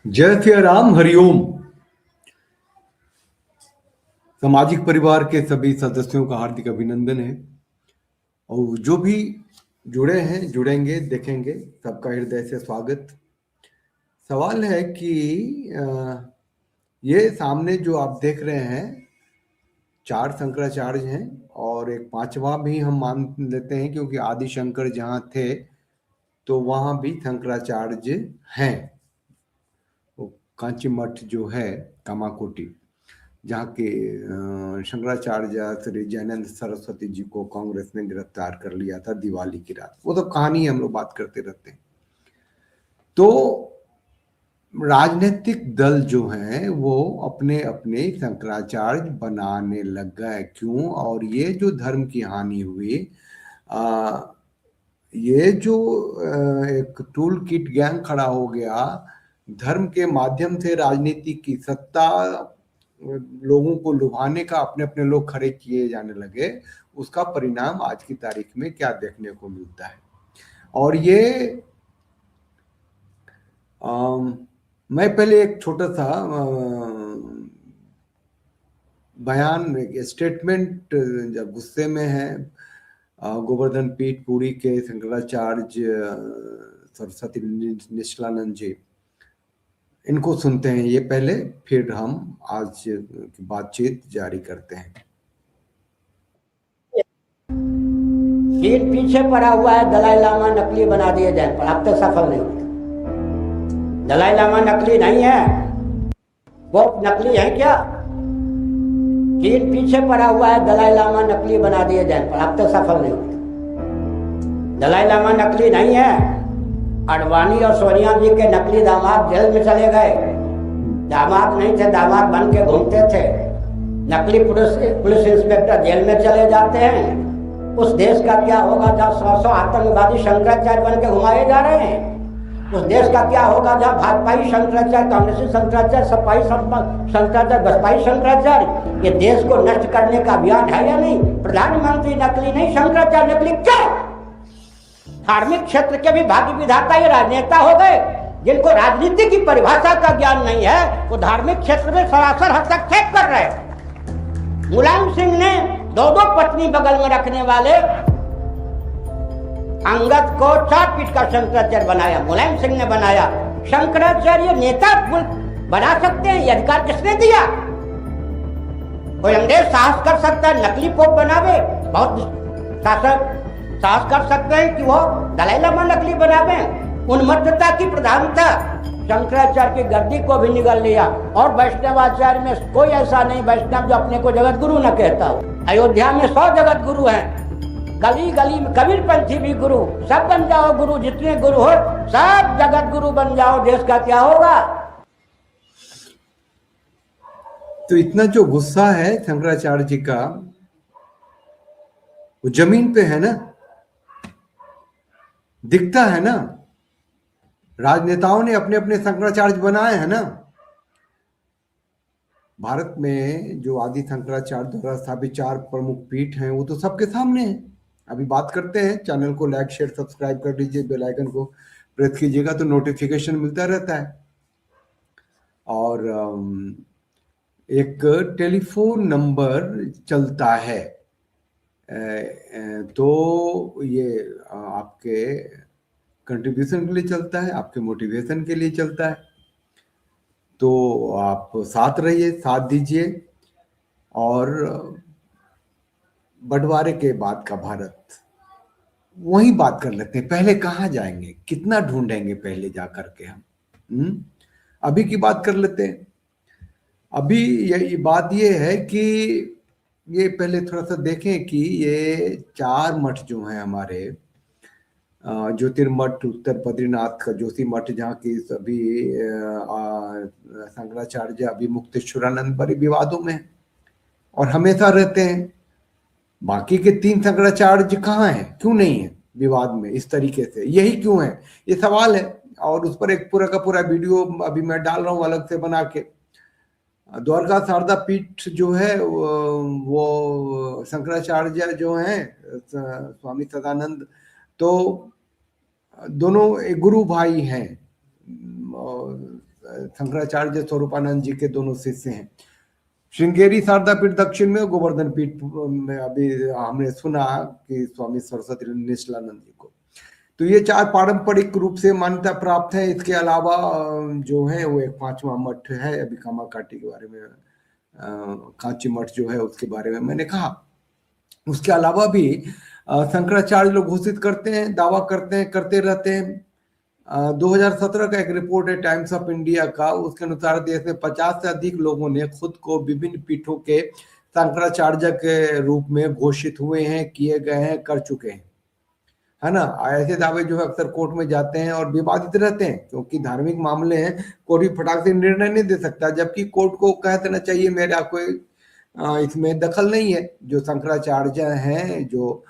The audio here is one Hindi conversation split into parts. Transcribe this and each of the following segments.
जय सिया राम, हरिओम। सामाजिक परिवार के सभी सदस्यों का हार्दिक अभिनंदन है। और जो भी जुड़े हैं, जुड़ेंगे, देखेंगे, सबका हृदय से स्वागत। सवाल है कि ये सामने जो आप देख रहे हैं, 4 शंकराचार्य हैं और एक पांचवा भी हम मान लेते हैं, क्योंकि आदि शंकर जहाँ थे तो वहाँ भी शंकराचार्य हैं। वो कांची मठ जो है, कामाकोटी, जहाँ के शंकराचार्य श्री जैनंद सरस्वती जी को कांग्रेस ने गिरफ्तार कर लिया था दिवाली की रात। वो तो कहानी हम लोग बात करते रहते हैं। तो राजनीतिक दल जो हैं वो अपने अपने शंकराचार्य बनाने लग गए। क्यों? और ये जो धर्म की हानि हुई, ये जो एक टूल किट गैंग खड़ा हो गया, धर्म के माध्यम से राजनीति की सत्ता, लोगों को लुभाने का अपने अपने लोग खड़े किए जाने लगे। उसका परिणाम आज की तारीख में क्या देखने को मिलता है। और ये मैं पहले एक छोटा सा बयान, एक स्टेटमेंट, जब गुस्से में है गोवर्धन पीठ पुरी के शंकराचार्य सरस्वती निश्चलानंद जी, इनको सुनते हैं ये पहले, फिर हम आज की बातचीत जारी करते हैं। पीठ पीछे पड़ा हुआ है, दलाई लामा नकली बना दिए जाए, पर अब तक सफल नहीं हुए। दलाई लामा नकली नहीं है, वो नकली है क्या? पीठ पीछे पड़ा हुआ है, दलाई लामा नकली बना दिए जाए, पर अब तक सफल नहीं हुए। दलाई लामा नकली नहीं है। अडवाणी और सोनिया जी के नकली दामाद जेल में चले गए। दामाद नहीं थे, दामाद बन के घूमते थे। नकली पुलिस इंस्पेक्टर जेल में चले जाते हैं। उस देश का क्या होगा जहाँ 100 आतंकवादी शंकराचार्य बन के घुमाए जा रहे हैं? उस देश का क्या होगा जहाँ भाजपाई शंकराचार्य, कांग्रेसी शंकराचार्य, सपाई शंकराचार्य, बसपाई शंकराचार्य, ये देश को नष्ट करने का अभियान है या नहीं? प्रधानमंत्री नकली नहीं, शंकराचार्य नकली। क्यों? धार्मिक क्षेत्र के भी भाग्य विधाता ये राजनेता हो गए, जिनको राजनीति की परिभाषा का ज्ञान नहीं है। वो धार्मिक क्षेत्र में सरासर हस्तक्षेप कर रहे हैं। मुलायम सिंह ने 2 पत्नी बगल में रखने वाले अंगद को 4 फीट का शंकराचार्य बनाया, मुलायम सिंह ने बनाया। शंकराचार्य नेता बना सकते हैं, ये अधिकार किसने दिया? कोई अंग्रेज साहस कर सकता है नकली पोप बनावे? बहुत शासक साहस कर सकते हैं कि वो दलाई लामा नकली बनावे? उन्मत्तता की प्रधानता शंकराचार्य की गर्दी को भी निगल लिया। और वैष्णवाचार्य में कोई ऐसा नहीं वैष्णव जो अपने को जगत गुरु न कहता हो। अयोध्या में 100 जगत गुरु हैं, गली गली में कबीर पंथी भी गुरु। सब बन जाओ गुरु, जितने गुरु हो सब जगत गुरु बन जाओ, देश का क्या होगा? तो इतना जो गुस्सा है शंकराचार्य जी का, वो जमीन पे है ना, दिखता है ना। राजनेताओं ने अपने अपने शंकराचार्य बनाए हैं ना। भारत में जो आदि शंकराचार्य द्वारा स्थापित 4 प्रमुख पीठ हैं, वो तो सबके सामने है। अभी बात करते हैं। चैनल को लाइक, शेयर, सब्सक्राइब कर लीजिए, बेल आइकन को प्रेस कीजिएगा तो नोटिफिकेशन मिलता रहता है। और एक टेलीफोन नंबर चलता है, तो ये आपके कंट्रीब्यूशन के लिए चलता है, आपके मोटिवेशन के लिए चलता है। तो आप साथ रहिए, साथ दीजिए। और बंटवारे के बाद का भारत, वही बात कर लेते हैं। पहले कहाँ जाएंगे, कितना ढूंढेंगे पहले जा करके हम। अभी की बात कर लेते हैं। अभी ये बात ये है कि ये पहले थोड़ा सा देखें कि ये 4 मठ जो हैं हमारे, ज्योतिर्मठ, उत्तर बद्रीनाथ का जोशी मठ, जहाँ की सभी शंकराचार्य अभी मुक्तेश्वरानंद बड़े विवादों में और हमेशा रहते हैं। बाकी के 3 शंकराचार्य कहाँ हैं, क्यों नहीं है विवाद में इस तरीके से? यही क्यों है, ये सवाल है। और उस पर एक पूरा का पूरा वीडियो अभी मैं डाल रहा हूँ अलग से बना के। द्वारका शारदा पीठ जो है वो शंकराचार्य जो हैं स्वामी सदानंद, तो दोनों एक गुरु भाई हैं। शंकराचार्य स्वरूपानंद जी के दोनों शिष्य हैं। श्रृंगेरी शारदा पीठ दक्षिण में, गोवर्धन पीठ में अभी हमने सुना कि स्वामी सरस्वती निश्चलानंद जी को। तो ये 4 पारंपरिक रूप से मान्यता प्राप्त है। इसके अलावा जो है वो एक 5वां मठ है, अभी कामाकाटी के बारे में, कांची मठ जो है उसके बारे में मैंने कहा। उसके अलावा भी शंकराचार्य लोग घोषित करते हैं, दावा करते हैं, करते रहते हैं। 2017 का एक रिपोर्ट है टाइम्स ऑफ इंडिया का, उसके अनुसार देश में 50 से अधिक लोगों ने खुद को विभिन्न पीठों के शंकराचार्य के रूप में घोषित हुए हैं, किए गए हैं, कर चुके हैं, है ना। ऐसे दावे जो है अक्सर कोर्ट में जाते हैं और विवादित रहते हैं, क्योंकि धार्मिक मामले हैं, कोई भी फटाक से निर्णय नहीं दे सकता, जबकि कोर्ट को कह देना चाहिए मेरा कोई इसमें दखल नहीं है। जो शंकराचार्य हैं, जो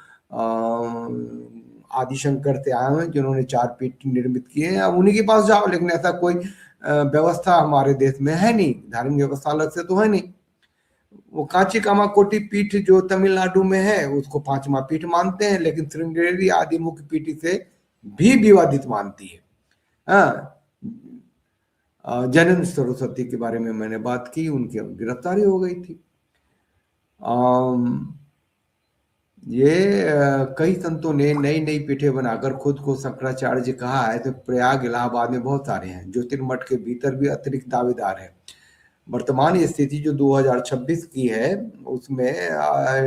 आदिशंकर से आए हैं, जिन्होंने 4 पीठ निर्मित किए हैं, अब उन्हीं के पास जाओ। लेकिन ऐसा कोई व्यवस्था हमारे देश में है नहीं, धार्मिक व्यवस्था अलग से तो है नहीं। वो कांची कामाकोटी पीठ जो तमिलनाडु में है उसको 5वां पीठ मानते हैं, लेकिन श्रृंगेरी आदि मुख्य पीठ से भी विवादित मानती है। जैन सरस्वती के बारे में मैंने बात की, उनकी गिरफ्तारी हो गई थी। ये कई संतों ने नई नई पीठें बनाकर खुद को शंकराचार्य कहा है। तो प्रयाग, इलाहाबाद में बहुत सारे हैं। ज्योतिर्मठ के भीतर भी अतिरिक्त दावेदार है। वर्तमान स्थिति जो 2026 की है उसमें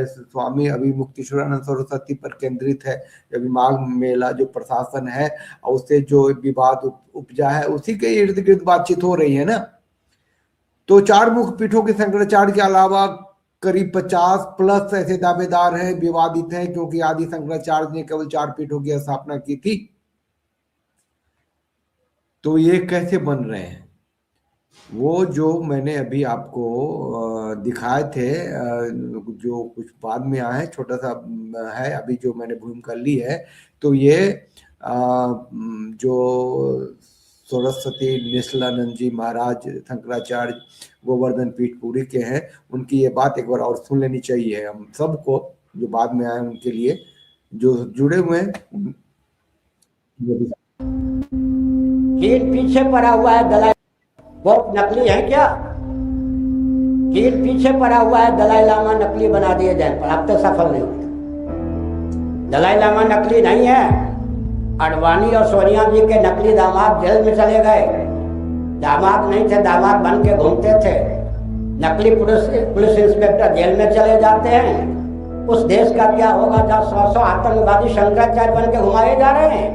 स्वामी अभिमुक्तेश्वरानंद सरस्वती पर केंद्रित है। अभी माघ मेला जो प्रशासन है और उससे जो विवाद उपजा है उसी के इर्द गिर्द बातचीत हो रही है ना। तो 4 मुख्य पीठों के शंकराचार्य के अलावा करीब 50 प्लस ऐसे दावेदार हैं, विवादित हैं, क्योंकि आदि शंकराचार्य ने केवल 4 पीठों की स्थापना की थी। तो ये कैसे बन रहे हैं? वो जो मैंने अभी आपको दिखाए थे, जो कुछ बाद में आए, छोटा सा है, अभी जो मैंने भूमिका ली है, तो ये जो सरस्वती निश्चलानंद जी महाराज शंकराचार्य गोवर्धन पीठ पुरी के हैं, उनकी ये बात एक बार और सुन लेनी चाहिए हम सबको, जो बाद में आए उनके लिए, जो जुड़े हुए हैं। चीन पीछे पड़ा हुआ है, दलाई वो नकली है क्या? चीन पीछे पड़ा हुआ है, दलाई लामा नकली बना दिए जाए, पर अब तक सफल नहीं हुआ। दलाई लामा नकली नहीं है। अडवाणी और सोनिया जी के नकली दामाद जेल में चले गए। दामाद नहीं थे, दामाद बन के घूमते थे। नकली पुलिस इंस्पेक्टर जेल में चले जाते हैं। उस देश का क्या होगा जहाँ 100 आतंकवादी शंकराचार्य बन के घुमाए जा रहे हैं?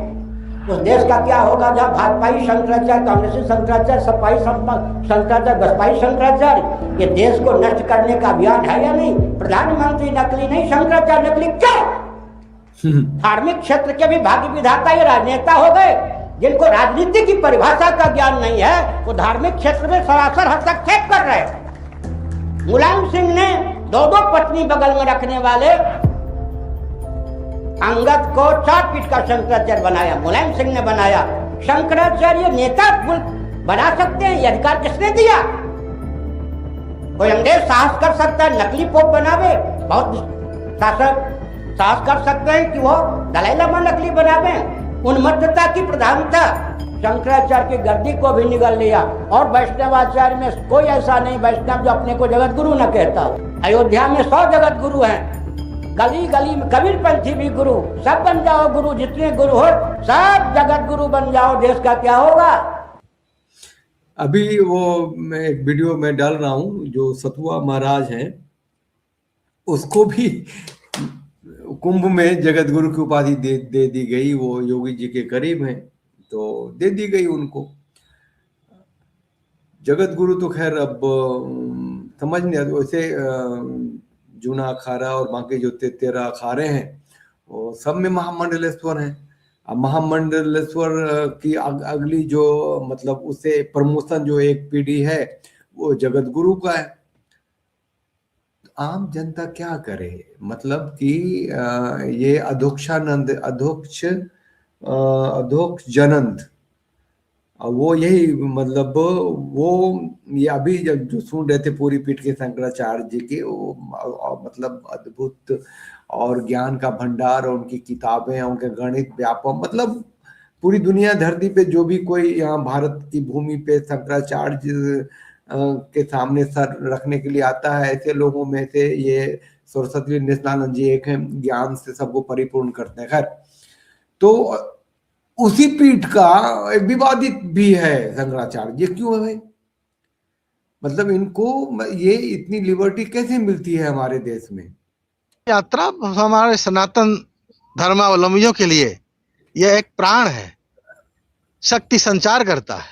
उस देश का क्या होगा जहाँ भाजपाई शंकराचार्य, कांग्रेसी शंकराचार्य, सपाई शंकराचार्य, बसपाई शंकराचार्य, ये देश को नष्ट करने का अभियान है या नहीं? प्रधानमंत्री नकली नहीं, शंकराचार्य नकली। क्यों? धार्मिक क्षेत्र के भी भाग्य विधाता ये राजनेता हो गए, जिनको राजनीति की परिभाषा का ज्ञान नहीं है। वो धार्मिक क्षेत्र में सरासर हस्तक्षेप कर रहे हैं। मुलायम सिंह ने 2 पत्नी बगल में रखने वाले अंगद को 4 पीठ का शंकराचार्य बनाया, मुलायम सिंह ने बनाया। शंकराचार्य नेता बना सकते हैं, ये अधिकार किसने दिया? कोई अंग्रेज साहस कर सकता है नकली पोप बनावे? बहुत शासक साहस कर सकते हैं कि वो दलाई लामा नकली बनावे? उन्मत्तता की प्रधानता शंकराचार्य की गर्दी को भी निगल लिया। और वैष्णवाचार्य में कोई ऐसा नहीं वैष्णव जो अपने को जगत गुरु न कहता हो। अयोध्या में 100 जगत गुरु हैं, गली गली में कबीर पंथी भी गुरु। सब बन जाओ गुरु, जितने गुरु हो सब जगत गुरु बन जाओ, देश का क्या होगा? अभी वो मैं एक वीडियो में डाल रहा हूँ, जो सतुआ महाराज हैं उसको भी कुंभ में जगत गुरु की उपाधि दे दी गई। वो योगी जी के करीब हैं तो दे दी गई उनको जगत गुरु। तो खैर अब समझ नहीं आता। वैसे जूना अखाड़ा और बाकी जो 13 अखाड़े हैं वो सब में महामंडलेश्वर हैं। अब महामंडलेश्वर की अगली जो मतलब उससे प्रमोशन जो एक पीढ़ी है वो जगत गुरु का है। आम जनता क्या करे? मतलब कि ये अधोक्षानंद अधोक्ष जनंद, वो यही मतलब वो ये अभी जब जो सुन रहे थे पूरी पीठ के शंकराचार्य जी के, वो मतलब अद्भुत और ज्ञान का भंडार और उनकी किताबें, उनके गणित व्यापक, मतलब पूरी दुनिया धरती पे जो भी कोई यहाँ भारत की भूमि पे शंकराचार्य के सामने सर रखने के लिए आता है, ऐसे लोगों में से ये सरस्वती निष्ठानंद जी एक हैं, ज्ञान से सबको परिपूर्ण करते हैं। खैर, तो उसी पीठ का एक विवादित भी है शंकराचार्य। ये क्यों है भाई? मतलब इनको ये इतनी लिबर्टी कैसे मिलती है हमारे देश में? यात्रा हमारे सनातन धर्मावलंबियों के लिए यह एक प्राण है, शक्ति संचार करता है,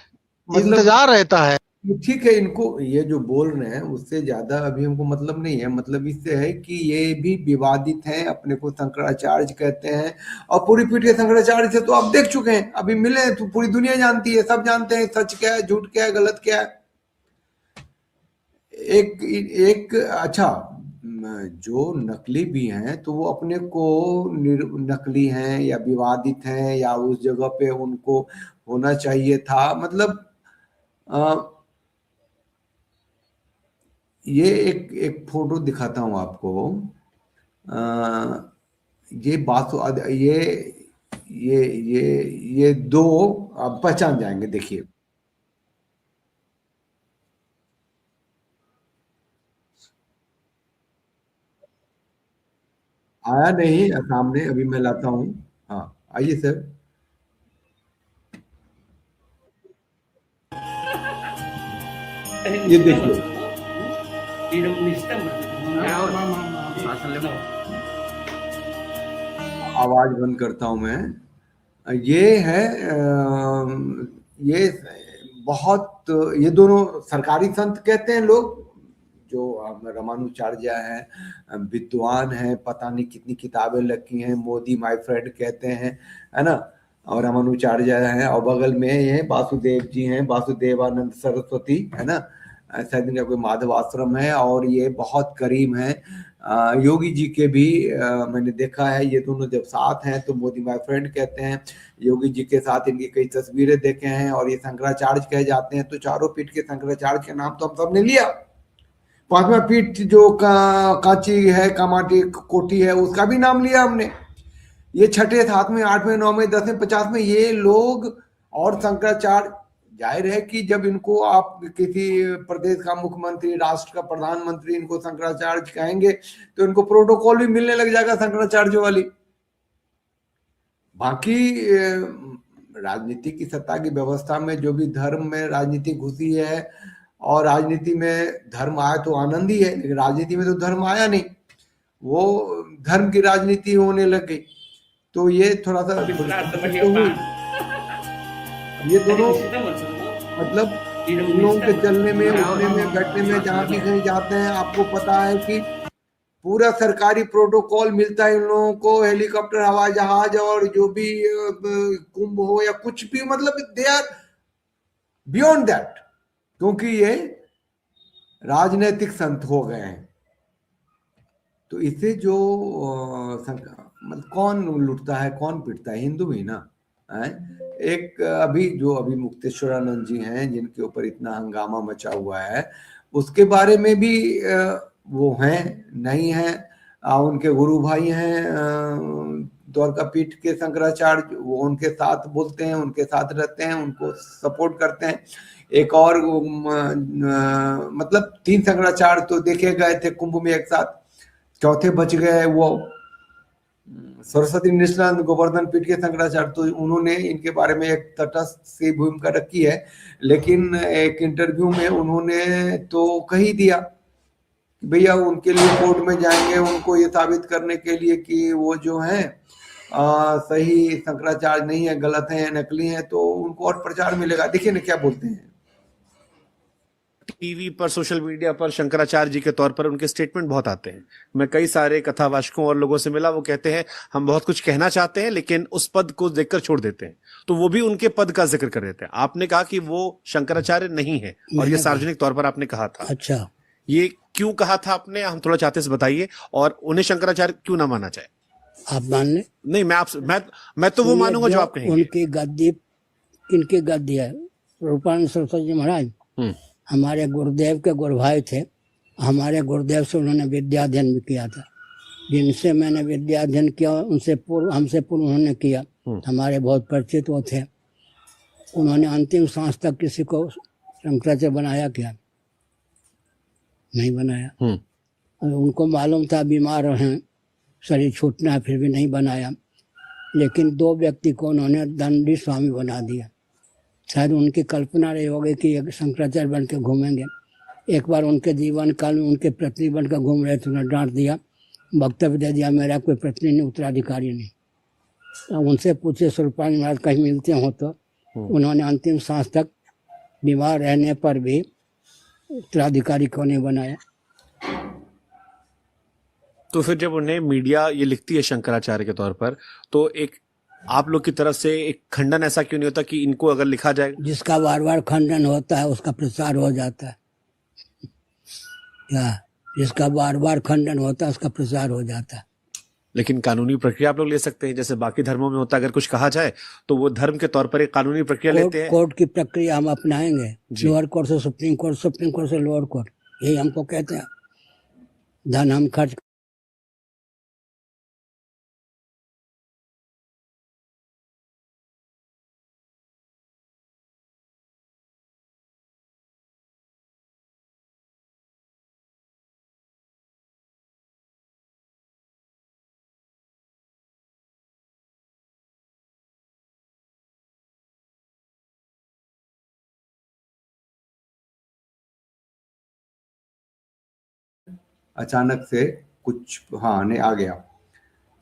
मतलब इंतजार रहता है। ठीक है, इनको ये जो बोल रहे हैं उससे ज्यादा अभी हमको मतलब नहीं है। मतलब इससे है कि ये भी विवादित हैं, अपने को शंकराचार्य कहते हैं, और पूरी पीठ के शंकराचार्य से तो आप देख चुके हैं, अभी मिले तो पूरी दुनिया जानती है, सब जानते हैं सच क्या है, झूठ क्या है, गलत क्या है। एक अच्छा, जो नकली भी हैं तो वो अपने को नकली हैं या विवादित हैं या उस जगह पे उनको होना चाहिए था। मतलब ये एक फोटो दिखाता हूँ आपको। ये बात ये दो आप पहचान जाएंगे, देखिए। आया नहीं सामने, अभी मैं लाता हूँ। हाँ, आइए सर। ये देखिए, आवाज बंद करता हूं मैं। ये है ये बहुत, ये दोनों सरकारी संत कहते हैं लोग, जो रामानुचार्य हैं, विद्वान हैं, पता नहीं कितनी किताबें लिखी हैं, मोदी माय फ्रेंड कहते हैं, है ना। और रामानुचार्य हैं, और बगल में ये वासुदेव जी हैं, वासुदेवानंद सरस्वती, है ना। शायद इनका कोई माधव आश्रम है, और ये बहुत करीब हैं योगी जी के भी। मैंने देखा है ये दोनों जब साथ हैं तो मोदी माय फ्रेंड कहते हैं। योगी जी के साथ इनकी कई तस्वीरें देखे हैं, और ये शंकराचार्य कहे जाते हैं। तो चारों पीठ के शंकराचार्य के नाम तो हम सबने लिया। पांचवा पीठ जो कांची है, कामाटी कोटी है, उसका भी नाम लिया हमने। ये छठे, सातवें, आठवें, नौवें, 10वें, 50वें ये लोग, और शंकराचार्य। जाहिर है कि जब इनको आप किसी प्रदेश का मुख्यमंत्री, राष्ट्र का प्रधानमंत्री इनको शंकराचार्य कहेंगे तो इनको प्रोटोकॉल भी मिलने लग जाएगा शंकराचार्य वाली। बाकी राजनीति की सत्ता की व्यवस्था में जो भी धर्म में राजनीति घुसी है, और राजनीति में धर्म आया तो आनंद ही है, लेकिन राजनीति में तो धर्म आया नहीं, वो धर्म की राजनीति होने लग गई। तो ये थोड़ा सा ये दोनों मतलब इन लोगों के चलने में, उठने में, बैठने में, जहां भी कहीं जाते हैं, आपको पता है कि पूरा सरकारी प्रोटोकॉल मिलता है इन लोगों को, हेलीकॉप्टर, हवाई जहाज, और जो भी कुंभ हो या कुछ भी, मतलब दे आर बियॉन्ड दैट, क्योंकि ये राजनीतिक संत हो गए हैं। तो इससे जो मतलब कौन लुटता है, कौन पिटता है? हिंदू ही ना है। एक अभी मुक्तेश्वरानंद जी हैं, जिनके ऊपर इतना हंगामा मचा हुआ है, उसके बारे में भी वो हैं नहीं है। उनके गुरु भाई हैं द्वारका पीठ के शंकराचार्य, वो उनके साथ बोलते हैं, उनके साथ रहते हैं, उनको सपोर्ट करते हैं। एक और मतलब 3 शंकराचार्य तो देखे गए थे कुंभ में एक साथ, चौथे बच गए वो सरस्वती निष्ठानंद गोवर्धन पीठ के शंकराचार्य। तो उन्होंने इनके बारे में एक तटस्थ सी भूमिका रखी है, लेकिन एक इंटरव्यू में उन्होंने तो कह ही दिया कि भैया उनके लिए कोर्ट में जाएंगे, उनको ये साबित करने के लिए कि वो जो है सही शंकराचार्य नहीं है, गलत है, नकली है, तो उनको और प्रचार मिलेगा। देखिए ना क्या बोलते हैं। टीवी पर, सोशल मीडिया पर शंकराचार्य जी के तौर पर उनके स्टेटमेंट बहुत आते हैं। मैं कई सारे कथावाचकों और लोगों से मिला, वो कहते हैं हम बहुत कुछ कहना चाहते हैं लेकिन उस पद को देखकर छोड़ देते हैं, तो वो भी उनके पद का जिक्र कर देते हैं। आपने कहा कि वो शंकराचार्य नहीं है, और ये सार्वजनिक तौर पर आपने कहा था। अच्छा, ये क्यों कहा था आपने? हम थोड़ा चाहते से बताइए, और उन्हें शंकराचार्य क्यों ना माना जाए? आप मान ले? नहीं, मैं आपसे मैं तो वो मानूंगा जो आप कहेंगे। उनकी गद्दी, किनकी गद्दी है? रूपानंद सरस्वती जी महाराज हमारे गुरुदेव के गुरु भाई थे। हमारे गुरुदेव से उन्होंने विद्याध्ययन भी किया था। जिनसे मैंने विद्याध्ययन किया उनसे पूर्व, हमसे पूर्व उन्होंने किया। हमारे बहुत परिचित वो थे। उन्होंने अंतिम सांस तक किसी को शंकराचार्य बनाया क्या? नहीं बनाया। और उनको मालूम था बीमार हैं, शरीर छूटना है, फिर भी नहीं बनाया। लेकिन 2 व्यक्ति को उन्होंने दंडी स्वामी बना दिया। शायद उनकी कल्पना रही होगी कि एक शंकराचार्य बन के घूमेंगे। एक बार उनके जीवन काल में उनके पत्नी बन कर घूम रहे थे, उन्होंने डांट दिया, वक्तव्य दे दिया, मेरा कोई पत्नी नहीं, उत्तराधिकारी नहीं। तो उनसे पूछे स्वरूपानंद महाराज कहीं मिलते हो तो उन्होंने अंतिम सांस तक बीमार रहने पर भी उत्तराधिकारी को नहीं बनाया। तो फिर जब उन्हें मीडिया ये लिखती है शंकराचार्य के तौर पर, तो एक आप लोग की तरफ से एक खंडन ऐसा क्यों नहीं होता कि इनको अगर लिखा जाए? जिसका बार बार खंडन होता है उसका प्रचार हो जाता है। क्या? जिसका बार बार खंडन होता है उसका प्रचार हो जाता है। लेकिन कानूनी प्रक्रिया आप लोग ले सकते हैं, जैसे बाकी धर्मों में होता है, अगर कुछ कहा जाए तो वो धर्म के तौर पर एक कानूनी प्रक्रिया लेते हैं। कोर्ट की प्रक्रिया हम अपनाएंगे, लोअर कोर्ट से सुप्रीम कोर्ट, सुप्रीम कोर्ट से लोअर कोर्ट, यही हमको कहते हैं। धन हम खर्च अचानक से कुछ ने आ गया।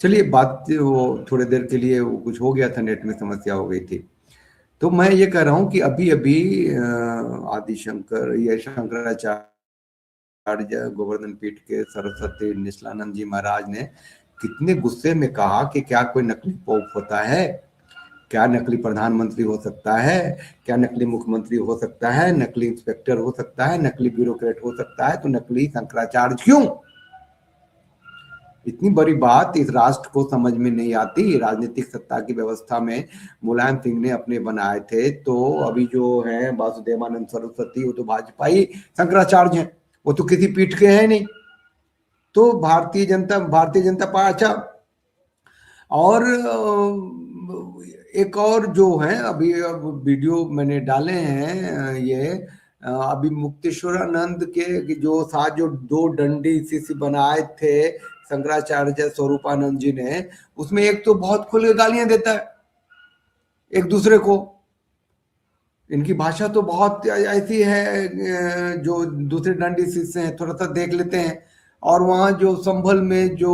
चलिए, बात वो थोड़ी देर के लिए वो कुछ हो गया था, नेट में समस्या हो गई थी। तो मैं ये कह रहा हूँ कि अभी अभी आदि शंकर, ये शंकराचार्य गोवर्धन पीठ के सरस्वती निश्चलानंद जी महाराज ने कितने गुस्से में कहा कि क्या कोई नकली पोप होता है? क्या नकली प्रधानमंत्री हो सकता है? क्या नकली मुख्यमंत्री हो सकता है? नकली इंस्पेक्टर हो सकता है? नकली ब्यूरोक्रेट हो सकता है? तो नकली शंकराचार्य क्यों? इतनी बड़ी बात इस राष्ट्र को समझ में नहीं आती। राजनीतिक सत्ता की व्यवस्था में मुलायम सिंह ने अपने बनाए थे, तो अभी जो है वासुदेवानंद सरस्वती, वो तो भाजपाई शंकराचार्य हैं, वो तो किसी पीठ के हैं नहीं। तो भारतीय जनता पार्टी। अच्छा, और एक और जो है, अभी वीडियो मैंने डाले हैं, ये अभी मुक्तेश्वरानंद के जो साथ जो 2 डंडी शिष्य बनाए थे शंकराचार्य स्वरूपानंद जी ने, उसमें एक तो बहुत खुल के गालियां देता है एक दूसरे को। इनकी भाषा तो बहुत ऐसी है, जो दूसरे डंडी शिष्य हैं थोड़ा सा देख लेते हैं। और वहाँ जो संभल में जो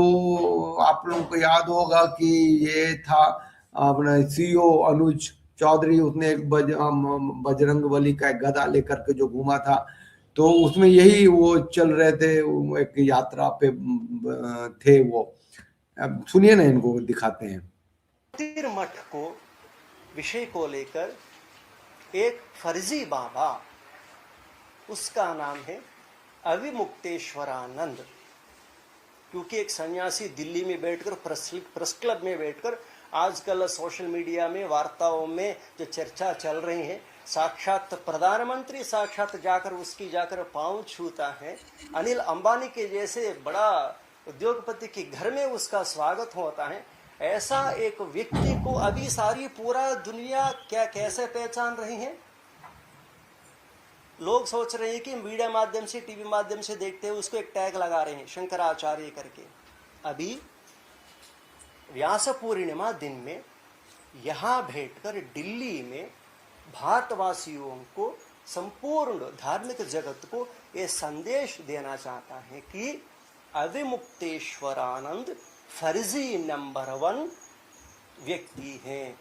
आप लोगों को याद होगा कि ये था अपना सीओ अनुज चौधरी, उसने एक बजरंगबली का एक गदा लेकर के जो घूमा था, तो उसमें यही वो चल रहे थे, एक यात्रा पे थे वो। अब सुनिए ना, इनको दिखाते हैं। मठ को विषय को लेकर एक फर्जी बाबा, उसका नाम है अविमुक्तेश्वरानंद, क्योंकि एक सन्यासी दिल्ली में बैठकर प्रेस क्लब में बैठकर आजकल सोशल मीडिया में वार्ताओं में जो चर्चा चल रही है, साक्षात प्रधानमंत्री साक्षात जाकर पांव छूता है। अनिल अंबानी के जैसे बड़ा उद्योगपति के घर में उसका स्वागत होता है। ऐसा एक व्यक्ति को अभी सारी पूरा दुनिया क्या कैसे पहचान रही है? लोग सोच रहे हैं कि मीडिया माध्यम से, टीवी माध्यम से देखते हैं, उसको एक टैग लगा रहे हैं शंकराचार्य करके। अभी व्यास पूर्णिमा दिन में यहाँ बैठकर दिल्ली में भारतवासियों को, संपूर्ण धार्मिक जगत को ये संदेश देना चाहता है कि अविमुक्तेश्वरानंद फर्जी नंबर 1 व्यक्ति हैं।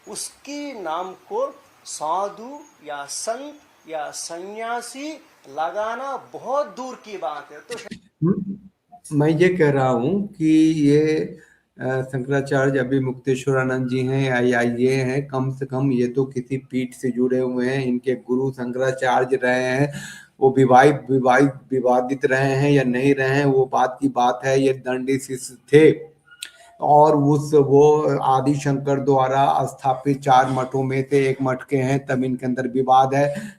उसकी नाम को साधु या संत या सन्यासी लगाना बहुत दूर की बात है। तो मैं ये कह रहा हूँ कि ये शंकराचार्य अभिमुक्तेश्वरानंद जी हैं या ये हैं, कम से कम ये तो किसी पीठ से जुड़े हुए हैं। इनके गुरु शंकराचार्य रहे हैं, वो विवादित रहे हैं या नहीं रहे हैं, वो बात की बात है। ये दंडी शिष्य थे और वो आदि शंकर द्वारा स्थापित 4 मठों में से एक मठ के हैं, तब इनके अंदर विवाद है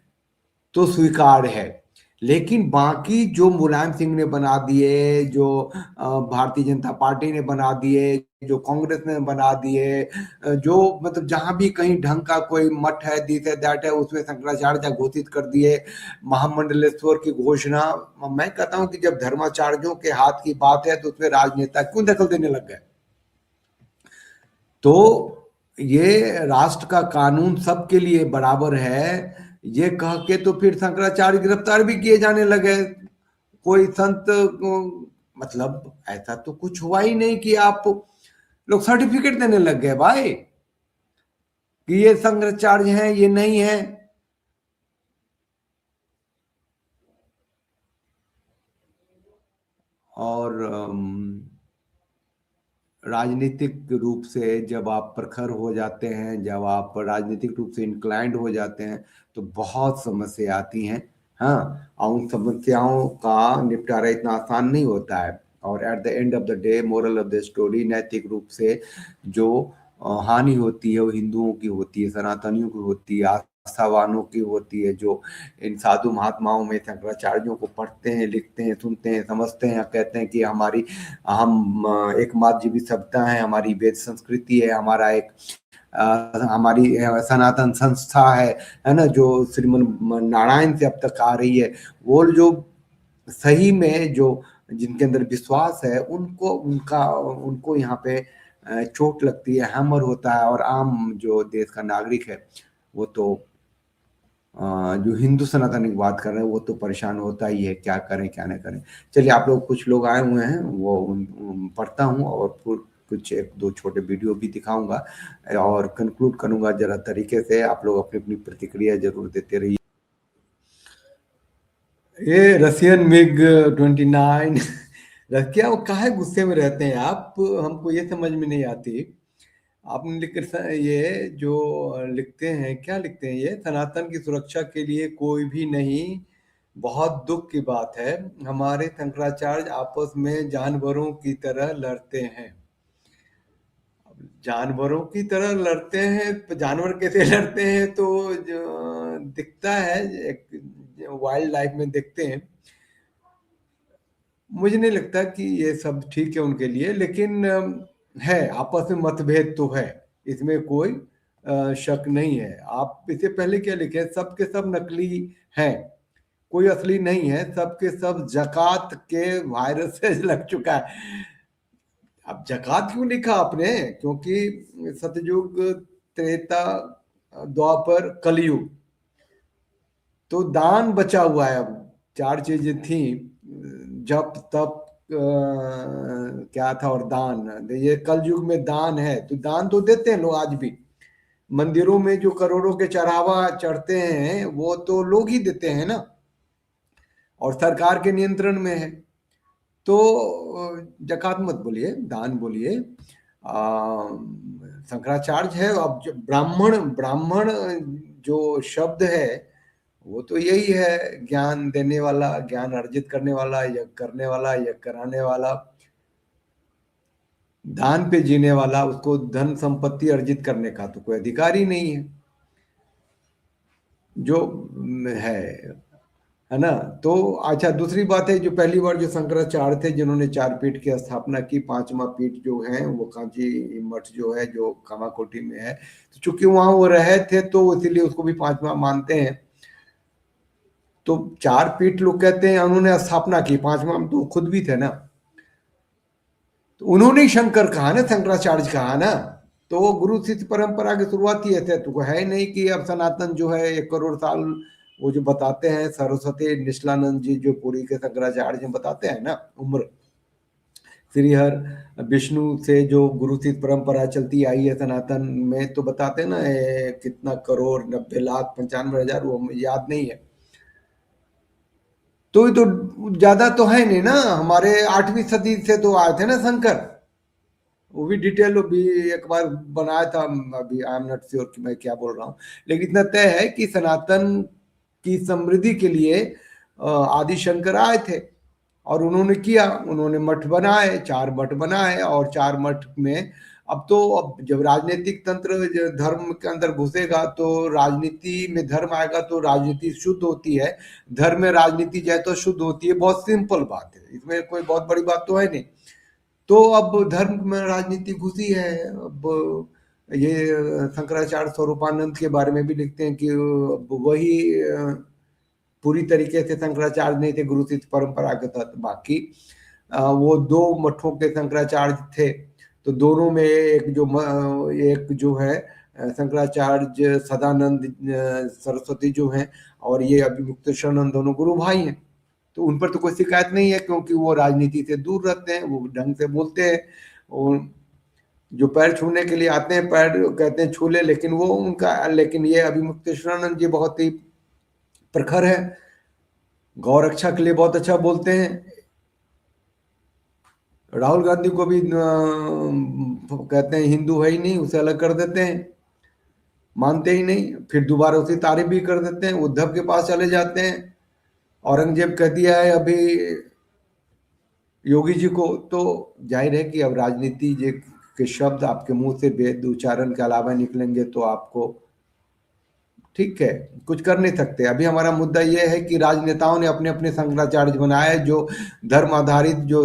तो स्वीकार है। लेकिन बाकी जो मुलायम सिंह ने बना दिए, जो भारतीय जनता पार्टी ने बना दिए, जो कांग्रेस ने बना दिए, जो मतलब जहां भी कहीं ढंग का कोई मठ है, दिस है दैट है, उसमें शंकराचार्य घोषित कर दिए, महामंडलेश्वर की घोषणा। मैं कहता हूं कि जब धर्माचार्यों के हाथ की बात है तो उसमें राजनेता क्यों दखल देने लग गए? तो ये राष्ट्र का कानून सबके लिए बराबर है, ये कह के तो फिर शंकराचार्य गिरफ्तार भी किए जाने लगे। कोई संत मतलब ऐसा तो कुछ हुआ ही नहीं कि आप लोग सर्टिफिकेट देने लग गए भाई कि ये शंकराचार्य हैं, ये नहीं है। और राजनीतिक रूप से जब आप प्रखर हो जाते हैं, जब आप राजनीतिक रूप से इंक्लाइंड हो जाते हैं तो बहुत समस्या आती हैं। हाँ, और उन समस्याओं का निपटारा इतना आसान नहीं होता है। और at the end of the day, moral of the story, नैतिक रूप से जो हानि होती है वो हिंदुओं की होती है, सनातनियों की होती है, आस्थावानों की होती है, जो इन साधु महात्माओं में शंकराचार्यों को पढ़ते हैं, लिखते हैं, सुनते हैं, समझते हैं, कहते हैं कि हम एक मार्जीवी सभ्यता है, हमारी वेद संस्कृति है, हमारा एक हमारी सनातन संस्था है ना, जो श्रीमन नारायण से अब तक आ रही है। वो जो सही में जो जिनके अंदर विश्वास है उनको यहाँ पे चोट लगती है, हैमर होता है। और आम जो देश का नागरिक है वो तो जो हिंदू सनातन की बात कर रहे हैं वो तो परेशान होता ही है, क्या करें क्या न करें। चलिए, आप लोग कुछ लोग आए हुए हैं, वो पढ़ता हूँ और कुछ एक दो छोटे वीडियो भी दिखाऊंगा और कंक्लूड करूंगा जरा तरीके से। आप लोग अपनी अपनी प्रतिक्रिया जरूर देते रहिए। ये रशियन मिग 29 क्या वो काहे गुस्से में रहते हैं आप, हमको ये समझ में नहीं आती। आपने ये जो लिखते हैं, क्या लिखते हैं ये, सनातन की सुरक्षा के लिए कोई भी नहीं, बहुत दुख की बात है, हमारे शंकराचार्य आपस में जानवरों की तरह लड़ते हैं। जानवरों की तरह लड़ते हैं, जानवर कैसे लड़ते हैं? तो जो दिखता है एक वाइल्ड लाइफ में दिखते हैं। मुझे नहीं लगता कि ये सब ठीक है उनके लिए, लेकिन है, आपस में मतभेद तो है, इसमें कोई शक नहीं है। आप इससे पहले क्या लिखे, सबके सब नकली हैं, कोई असली नहीं है, सबके सब जकात के वायरस से लग चुका है। अब जकात क्यों लिखा आपने? क्योंकि सतयुग, त्रेता, द्वापर, कलयुग, तो दान बचा हुआ है। अब चार चीजें थी, जप, तप, क्या था, और दान। ये कल युग में दान है, तो दान तो देते हैं लोग आज भी। मंदिरों में जो करोड़ों के चढ़ावा चढ़ते हैं वो तो लोग ही देते हैं ना, और सरकार के नियंत्रण में है। तो जकात मत बोलिए, दान बोलिए। शंकराचार्य है। अब जो ब्राह्मण ब्राह्मण जो शब्द है वो तो यही है, ज्ञान देने वाला, ज्ञान अर्जित करने वाला, यज्ञ करने वाला, यज्ञ कराने वाला, दान पे जीने वाला। उसको धन संपत्ति अर्जित करने का तो कोई अधिकार ही नहीं है जो है ना। तो अच्छा, दूसरी बात है, जो पहली बार जो शंकराचार्य थे जिन्होंने चार पीठ की स्थापना की, पांचवा पीठ जो है वो कांची मठ जो है, जो कामाकोटी में है, तो चूंकि वहां वो रहे थे तो इसीलिए उसको भी पांचवा मानते हैं। तो चार पीठ लोग कहते हैं उन्होंने स्थापना की, पांचवा में तो खुद भी थे ना, तो उन्होंने ही शंकर कहा ना, शंकराचार्य कहा ना। तो वो गुरु शिष्य परंपरा की शुरुआत ही थे, तो है नहीं कि अब सनातन जो है 1 करोड़ साल, वो जो बताते हैं सरस्वती निष्लानंद जी जो पुरी के शंकराचार्य जी बताते हैं ना उम्र, श्रीहर विष्णु से जो गुरु शिष्य परंपरा चलती आई है सनातन में, तो बताते हैं ना कितना करोड़, 90 लाख 95 हजार, वो याद नहीं है। तो ये तो ज्यादा तो है नहीं ना, हमारे 8वीं सदी से तो आए थे ना शंकर, वो भी डिटेल भी एक बार बनाया था। अभी आई एम नॉट श्योर कि मैं क्या बोल रहा हूँ, लेकिन इतना तय है कि सनातन की समृद्धि के लिए आदि शंकर आए थे और उन्होंने किया, उन्होंने मठ बनाए, 4 मठ बनाए, और 4 मठ में अब जब राजनीतिक तंत्र धर्म के अंदर घुसेगा तो राजनीति में धर्म आएगा तो राजनीति शुद्ध होती है, धर्म में राजनीति जाए तो शुद्ध होती है। बहुत सिंपल बात है, इसमें कोई बहुत बड़ी बात तो है नहीं। तो अब धर्म में राजनीति घुसी है। अब ये शंकराचार्य स्वरूपानंद के बारे में भी लिखते हैं कि वही पूरी तरीके से शंकराचार्य नहीं थे, गुरु शिष्य परंपरा के तहत। बाकी वो दो मठों के शंकराचार्य थे, तो दोनों में एक जो है शंकराचार्य सदानंद सरस्वती जो हैं और ये अभिमुक्तेश्वरानंद, दोनों गुरु भाई हैं। तो उन पर तो कोई शिकायत नहीं है, क्योंकि वो राजनीति से दूर रहते हैं, वो ढंग से बोलते हैं। और जो पैर छूने के लिए आते हैं, पैर कहते हैं छू ले, लेकिन वो उनका, लेकिन ये अभिमुक्तेश्वरानंद जी बहुत ही प्रखर है, गौ रक्षा के लिए बहुत अच्छा बोलते हैं। राहुल गांधी को भी कहते हैं हिंदू है ही नहीं, उसे अलग कर देते हैं, मानते ही नहीं, फिर दोबारा उसी तारीफ भी कर देते हैं। उद्धव के पास चले जाते हैं, औरंगजेब कह दिया है अभी योगी जी को। तो जाहिर है कि अब राजनीति के शब्द आपके मुंह से वेद उच्चारण के अलावा निकलेंगे तो आपको, ठीक है, कुछ कर नहीं सकते। अभी हमारा मुद्दा यह है कि राजनेताओं ने अपने अपने शंकराचार्य बनाए, जो धर्म आधारित, जो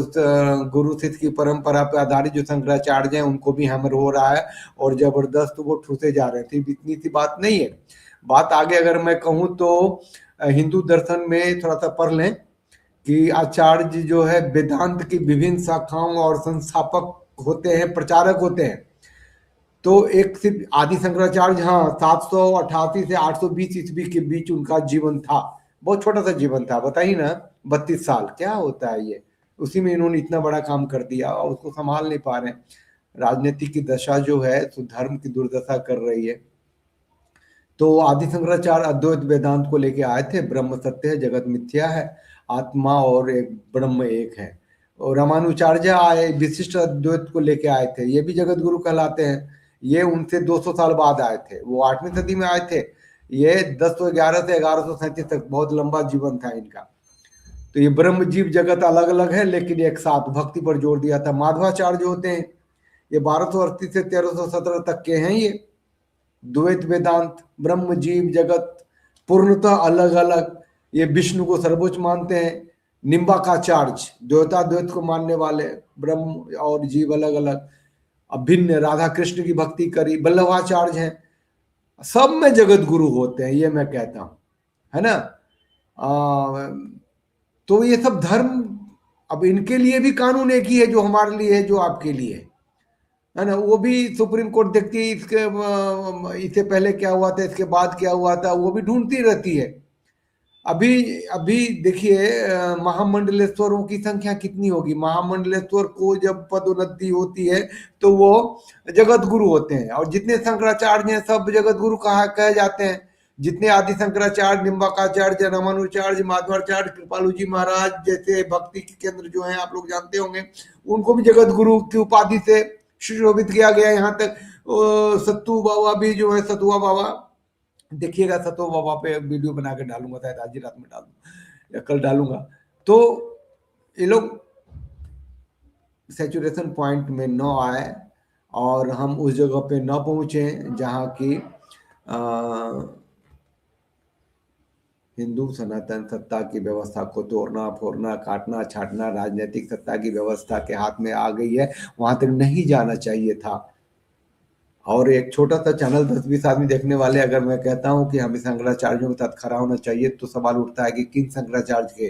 गुरु शिष्य की परंपरा पर आधारित जो शंकराचार्य हैं, उनको भी हैमर हो रहा है और जबरदस्त वो ठूसे जा रहे थे। इतनी सी बात नहीं है। बात आगे अगर मैं कहूँ तो हिंदू दर्शन में थोड़ा सा पढ़ लें कि आचार्य जो है वेदांत की विभिन्न शाखाओं और संस्थापक होते हैं, प्रचारक होते हैं। तो एक सिर्फ आदि शंकराचार्य, हाँ, 788 से 820 ईस्वी के बीच उनका जीवन था। बहुत छोटा सा जीवन था, बताइए ना, 32 साल क्या होता है ये। उसी में इन्होंने इतना बड़ा काम कर दिया और उसको संभाल नहीं पा रहे। राजनीति की दशा जो है तो धर्म की दुर्दशा कर रही है। तो आदि शंकराचार्य अद्वैत वेदांत को लेके आए थे। ब्रह्म सत्य है, जगत मिथ्या है, आत्मा और एक ब्रह्म एक है। और रामानुचार्य आए, विशिष्ट अद्वैत को लेके आए थे, ये भी जगत गुरु कहलाते हैं। ये उनसे 200 साल बाद आए थे, वो 8वीं सदी में आए थे। ये 1011 से 1137 तक, बहुत लंबा जीवन था इनका। तो ये ब्रह्म जीव जगत अलग अलग है, लेकिन एक साथ भक्ति पर जोर दिया था। माधवाचार्य जो होते हैं, ये 1238 से 1317 तक के हैं। ये द्वैत वेदांत, ब्रह्म जीव जगत पूर्णतः अलग अलग, ये विष्णु को सर्वोच्च मानते हैं। निम्बाकाचार्य द्वैताद्वैत को मानने वाले, ब्रह्म और जीव अलग अलग, अभिन्न, राधा कृष्ण की भक्ति करी। वल्लभाचार्य हैं, सब में जगत गुरु होते हैं, ये मैं कहता हूं, है ना। तो ये सब धर्म, अब इनके लिए भी कानून एक ही है जो हमारे लिए है, जो आपके लिए है ना। वो भी सुप्रीम कोर्ट देखती है, इससे पहले क्या हुआ था, इसके बाद क्या हुआ था, वो भी ढूंढती रहती है। अभी देखिए, महामंडलेश्वरों की संख्या कितनी होगी। महामंडलेश्वर को जब पदोन्नति होती है तो वो जगत गुरु होते हैं, और जितने शंकराचार्य हैं सब जगत गुरु कहे जाते हैं। जितने आदि शंकराचार्य, निम्बाकाचार्य, रामानुचार्य, माधवाचार्य, कृपालू जी महाराज जैसे भक्ति के केंद्र जो हैं, आप लोग जानते होंगे, उनको भी जगत गुरु की उपाधि से सुशोभित किया गया। यहाँ तक सत्तू बाबा भी जो है, सतुआ बाबा, देखिएगा, सतो बाबा पे वीडियो बना के डालूंगा, शायद आज ही रात में डालूंगा या कल डालूंगा। तो ये लोग सैचुरेशन पॉइंट में न आए और हम उस जगह पे न पहुंचे जहां की हिंदू सनातन सत्ता की व्यवस्था को तोड़ना फोड़ना, काटना छाटना, राजनीतिक सत्ता की व्यवस्था के हाथ में आ गई है। वहां तक नहीं जाना चाहिए था। और एक छोटा सा चैनल 10-20 आदमी देखने वाले, अगर मैं कहता हूं कि हमें शंकराचार्यों के साथ खड़ा होना चाहिए, तो सवाल उठता है कि किन शंकराचार्य के।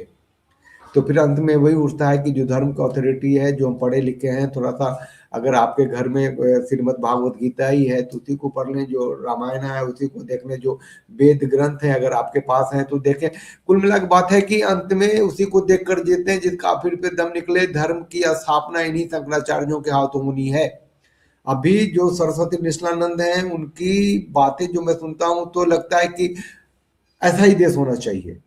तो फिर अंत में वही उठता है कि जो धर्म का अथॉरिटी है, जो हम पढ़े लिखे हैं, थोड़ा सा अगर आपके घर में श्रीमद् भागवत गीता ही है तो उसी को पढ़ लें, जो रामायण है उसी को देख लें, जो वेद ग्रंथ है अगर आपके पास है तो देखें। कुल मिला के बात है कि अंत में उसी को देख कर जीते हैं जिसका फिर पे दम निकले। धर्म की स्थापना इन्हीं शंकराचार्यों के हाथों होनी है। अभी जो सरस्वती निष्ठानंद हैं, उनकी बातें जो मैं सुनता हूं तो लगता है कि ऐसा ही देश होना चाहिए।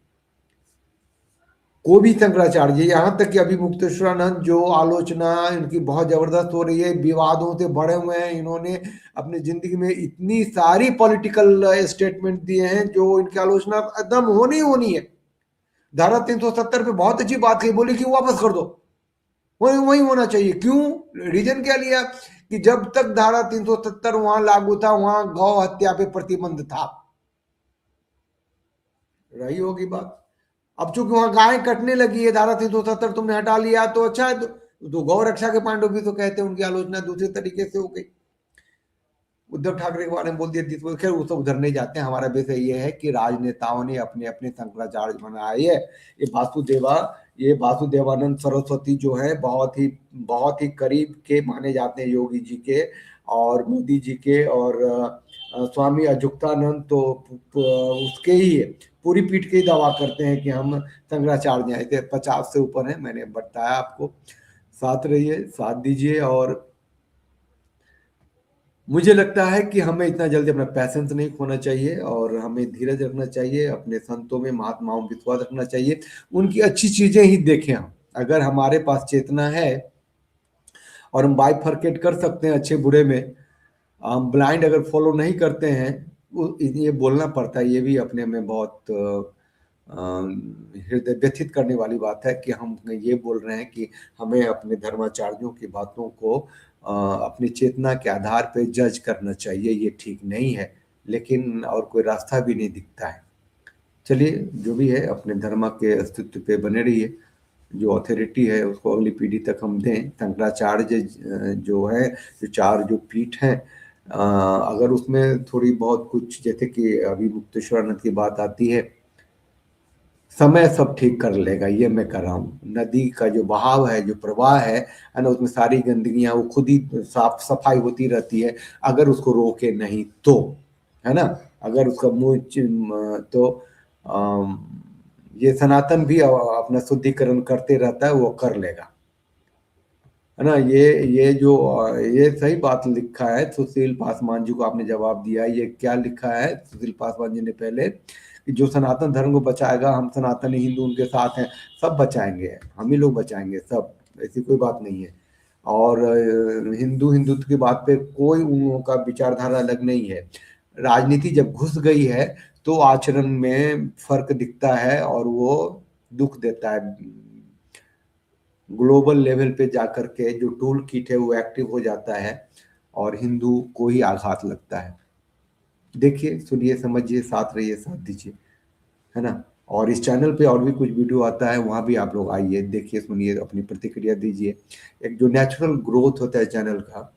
कोई भी शंकराचार्य, यहां तक कि अभी मुक्तेश्वरानंद, जो आलोचना इनकी बहुत जबरदस्त हो रही है, विवादों से भरे हुए हैं, इन्होंने अपनी जिंदगी में इतनी सारी पॉलिटिकल स्टेटमेंट दिए हैं जो इनकी आलोचना एकदम होनी है। धारा 370 पे बहुत अच्छी बात कही, बोली कि वापस कर दो, वही होना चाहिए। क्यों? रीजन क्या लिया कि जब तक धारा 370 वहां लागू था वहां गौ हत्या पे प्रतिबंध था। रही होगी बात। अब चूंकि वहां गाय कटने लगी है, धारा 370 तुमने हटा लिया तो अच्छा है। तो गौ रक्षा के पांडव भी तो कहते हैं, उनकी आलोचना दूसरे तरीके से हो गई। उद्धव ठाकरे के बारे में बोल दिया, खैर वो तो उधर नहीं जाते हैं। हमारा विषय ये है कि राजनेताओं ने अपने अपने शंकराचार्य बनाए है। ये वासुदेवानंद सरस्वती जो है बहुत ही करीब के माने जाते हैं योगी जी के और मोदी जी के, और स्वामी अजुक्तानंद तो उसके ही है, पूरी पीठ के ही दावा करते हैं कि हम शंकराचार्य हैं। 50 से ऊपर है, मैंने बताया आपको। साथ रहिए, साथ दीजिए। और मुझे लगता है कि हमें इतना जल्दी अपना पैसेंस नहीं खोना चाहिए और हमें धीरज रखना चाहिए, अपने संतों में महात्माओं में विश्वास रखना चाहिए, उनकी अच्छी चीजें ही देखें हम। अगर हमारे पास चेतना है और हम बाइफरकेट कर सकते हैं अच्छे बुरे में, हम ब्लाइंड अगर फॉलो नहीं करते हैं, ये बोलना पड़ता है, ये भी अपने में बहुत हृदय व्यथित करने वाली बात है कि हम ये बोल रहे हैं कि हमें अपने धर्माचार्यों की बातों को अपनी चेतना के आधार पर जज करना चाहिए। ये ठीक नहीं है, लेकिन और कोई रास्ता भी नहीं दिखता है। चलिए, जो भी है अपने धर्म के अस्तित्व पे बने रहिए। जो अथॉरिटी है उसको अगली पीढ़ी तक हम दें। शंकराचार्य जो है, जो 4 जो पीठ हैं, अगर उसमें थोड़ी बहुत कुछ, जैसे कि अभी मुक्तेश्वरानंद की बात आती है, समय सब ठीक कर लेगा, ये मैं कर रहा हूँ। नदी का जो बहाव है, जो प्रवाह है ना, उसमें सारी गंदगियां वो खुद ही साफ सफाई होती रहती है, अगर उसको रोके नहीं तो, है ना। अगर उसका मुंह तो ये सनातन भी अपना शुद्धिकरण करते रहता है, वो कर लेगा, है ना। ये सही बात लिखा है सुशील पासवान जी को, आपने जवाब दिया। ये क्या लिखा है सुशील पासवान जी ने पहले, कि जो सनातन धर्म को बचाएगा, हम सनातनी हिंदू उनके साथ हैं, सब बचाएंगे, हम ही लोग बचाएंगे सब, ऐसी कोई बात नहीं है। और हिंदुत्व की बात पे कोई उनका विचारधारा अलग नहीं है। राजनीति जब घुस गई है तो आचरण में फर्क दिखता है और वो दुख देता है। ग्लोबल लेवल पे जाकर के जो टूल किट है वो एक्टिव हो जाता है और हिंदू को ही आघात लगता है। देखिए, सुनिए, समझिए, साथ रहिए, साथ दीजिए, है ना। और इस चैनल पे और भी कुछ वीडियो आता है, वहां भी आप लोग आइए, देखिए, सुनिए, अपनी प्रतिक्रिया दीजिए। एक जो नेचुरल ग्रोथ होता है चैनल का,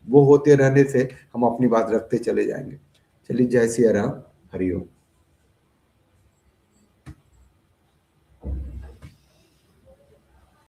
वो होते रहने से हम अपनी बात रखते चले जाएंगे। चलिए, जय सिया राम, हरि ओम।